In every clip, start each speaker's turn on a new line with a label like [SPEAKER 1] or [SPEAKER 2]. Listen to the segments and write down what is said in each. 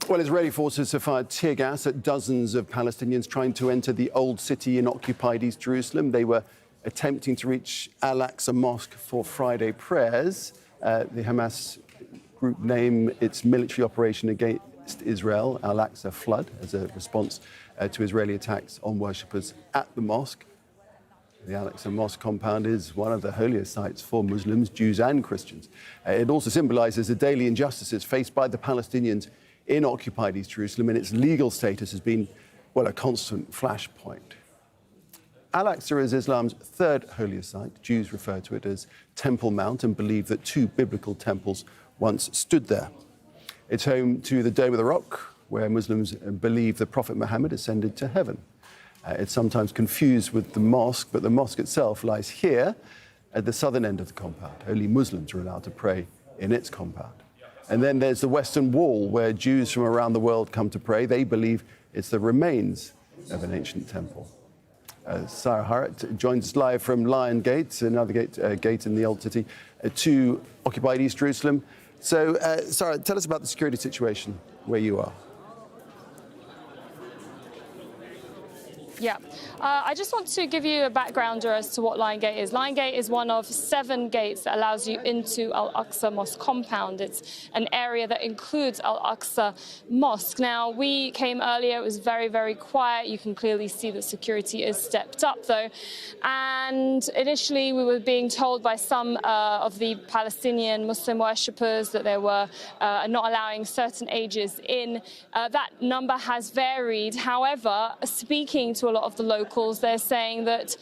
[SPEAKER 1] Well, Israeli forces have fired tear gas at dozens of Palestinians trying to enter the old city in occupied East Jerusalem. They were attempting to reach Al Aqsa Mosque for Friday prayers. The Hamas group name its military operation against Israel Al Aqsa flood as a response to Israeli attacks on worshippers at the mosque. The Al Aqsa Mosque compound is one of the holiest sites for Muslims, Jews and Christians. It also symbolises the daily injustices faced by the Palestinians in occupied East Jerusalem, and its legal status has been, well, a constant flashpoint. Al Aqsa is Islam's third holiest site. Jews refer to it as Temple Mount and believe that two biblical temples once stood there. It's home to the Dome of the Rock, where Muslims believe the Prophet Muhammad ascended to heaven. It's sometimes confused with the mosque, but the mosque itself lies here at the southern end of the compound. Only Muslims are allowed to pray in its compound. And then there's the Western Wall, where Jews from around the world come to pray. They believe it's the remains of an ancient temple. Sara Khairat joins us live from Lion Gate, another gate in the Old City, to occupied East Jerusalem. So, Sara, tell us about the security situation where you are.
[SPEAKER 2] Yeah, I just want to give you a backgrounder as to what Lion Gate is. Lion Gate is one of 7 gates that allows you into Al Aqsa Mosque compound. It's an area that includes Al Aqsa Mosque. Now, we came earlier, it was very, very quiet. You can clearly see that security is stepped up, though. And initially, we were being told by some of the Palestinian Muslim worshippers that they were not allowing certain ages in. That number has varied. However, speaking to a lot of the locals, they're saying that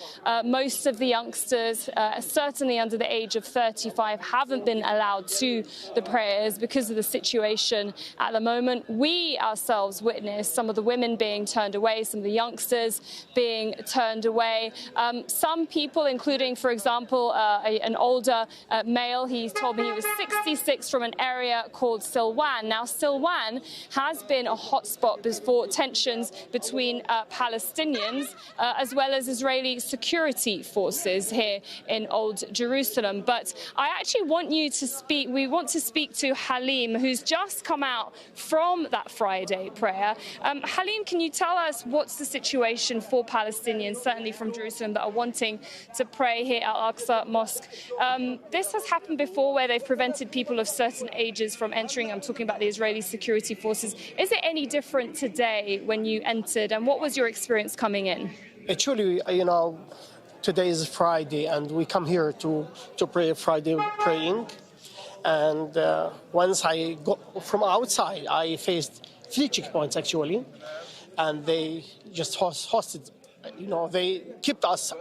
[SPEAKER 2] most of the youngsters, certainly under the age of 35, haven't been allowed to the prayers because of the situation at the moment. We ourselves witnessed some of the women being turned away, some of the youngsters being turned away. Some people, including, for example, an older male, he told me he was 66 from an area called Silwan. Now, Silwan has been a hotspot for tensions between Palestinians as well as Israeli security forces here in Old Jerusalem. But I actually want you to speak, we want to speak to Halim, who's just come out from that Friday prayer. Halim, can you tell us what's the situation for Palestinians, certainly from Jerusalem, that are wanting to pray here at Al Aqsa Mosque? This has happened before where they've prevented people of certain ages from entering. I'm talking about the Israeli security forces. Is it any different today when you entered, and what was your experience coming in?
[SPEAKER 3] Actually, today is Friday, and we come here to pray Friday praying. And once I got from outside, I faced 3 checkpoints actually, and they just hosted. They kept us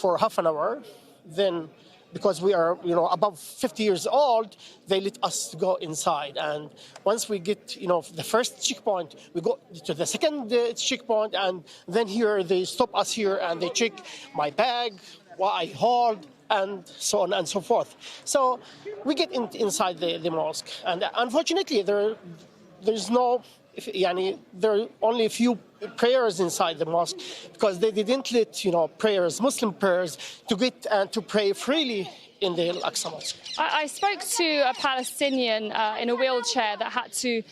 [SPEAKER 3] for half an hour. Then, because we are, above 50 years old, they let us go inside. And once we get, the first checkpoint, we go to the second checkpoint, and then here they stop us here and they check my bag, what I hold, and so on and so forth. So we get inside the mosque, and unfortunately there's no. There are only a few prayers inside the mosque because they didn't let prayers, Muslim prayers, to get and to pray freely in the Al Aqsa Mosque.
[SPEAKER 2] I spoke to a Palestinian in a wheelchair that had to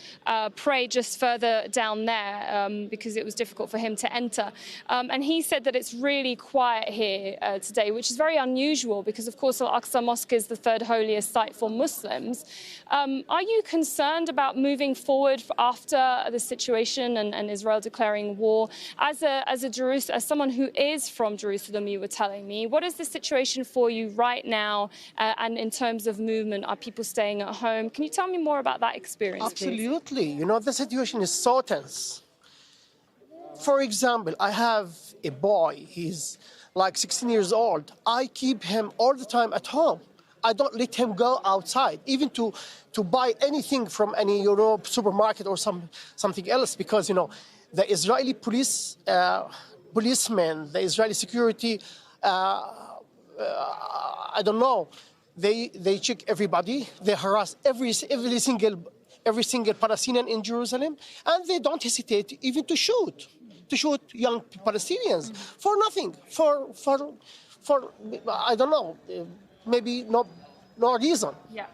[SPEAKER 2] pray just further down there because it was difficult for him to enter. And he said that it's really quiet here today, which is very unusual because, of course, Al Aqsa Mosque is the 3rd holiest site for Muslims. Are you concerned about moving forward after the situation and Israel declaring war? As someone who is from Jerusalem, you were telling me, what is the situation for you right now? And in terms of movement, are people staying at home? Can you tell me more about that experience,
[SPEAKER 3] Absolutely. The situation is so tense. For example, I have a boy. He's like 16 years old. I keep him all the time at home. I don't let him go outside, even to buy anything from any supermarket or something else, because the Israeli policemen, the Israeli security. I don't know. They check everybody. They harass every single Palestinian in Jerusalem, and they don't hesitate even to shoot young Palestinians for nothing. For I don't know. Maybe no reason.
[SPEAKER 2] Yeah.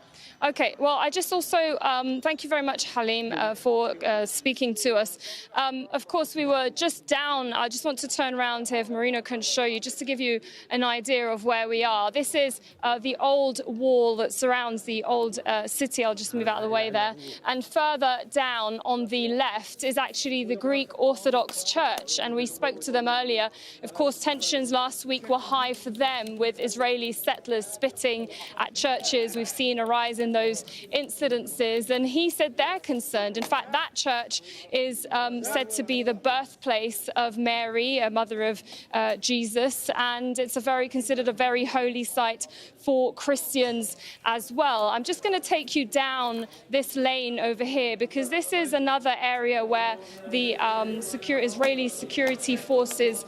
[SPEAKER 2] Okay, well, I just also thank you very much, Halim, for speaking to us. Of course, we were just down. I just want to turn around here if Marino can show you, just to give you an idea of where we are. This is the old wall that surrounds the old city. I'll just move out of the way there. And further down on the left is actually the Greek Orthodox Church. And we spoke to them earlier. Of course, tensions last week were high for them, with Israeli settlers spitting at churches. We've seen a rise in those incidences, and he said they're concerned. In fact, that church is said to be the birthplace of Mary, a mother of Jesus, and it's considered a very holy site for Christians as well. I'm just going to take you down this lane over here, because this is another area where the Israeli security forces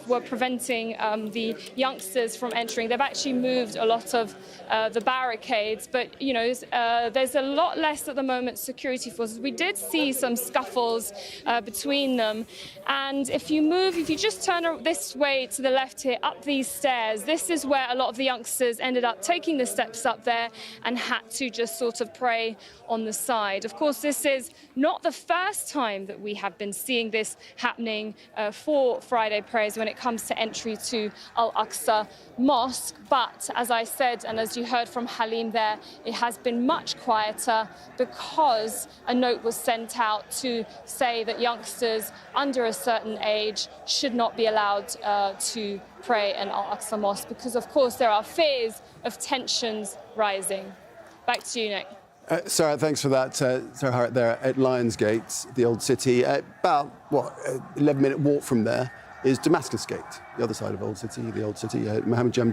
[SPEAKER 2] were preventing the youngsters from entering. They've actually moved a lot of the barricades, but there's a lot less at the moment security forces. We did see some scuffles between them, and if you just turn this way to the left here, up these stairs, this is where a lot of the youngsters ended up taking the steps up there and had to just sort of pray on the side. Of course, this is not the first time that we have been seeing this happening for Friday prayers when it comes to entry to Al Aqsa Mosque, but as I said, and as you heard from Halim there, it has been much quieter because a note was sent out to say that youngsters under a certain age should not be allowed to pray in Al Aqsa Mosque, because of course there are fears of tensions rising. Back to you, Nick.
[SPEAKER 1] Sarah, thanks for that. Sarah Khairat there at Lionsgate, the old city. About, 11-minute walk from there is Damascus Gate, the other side of Old City, the old city. Mohammed Jem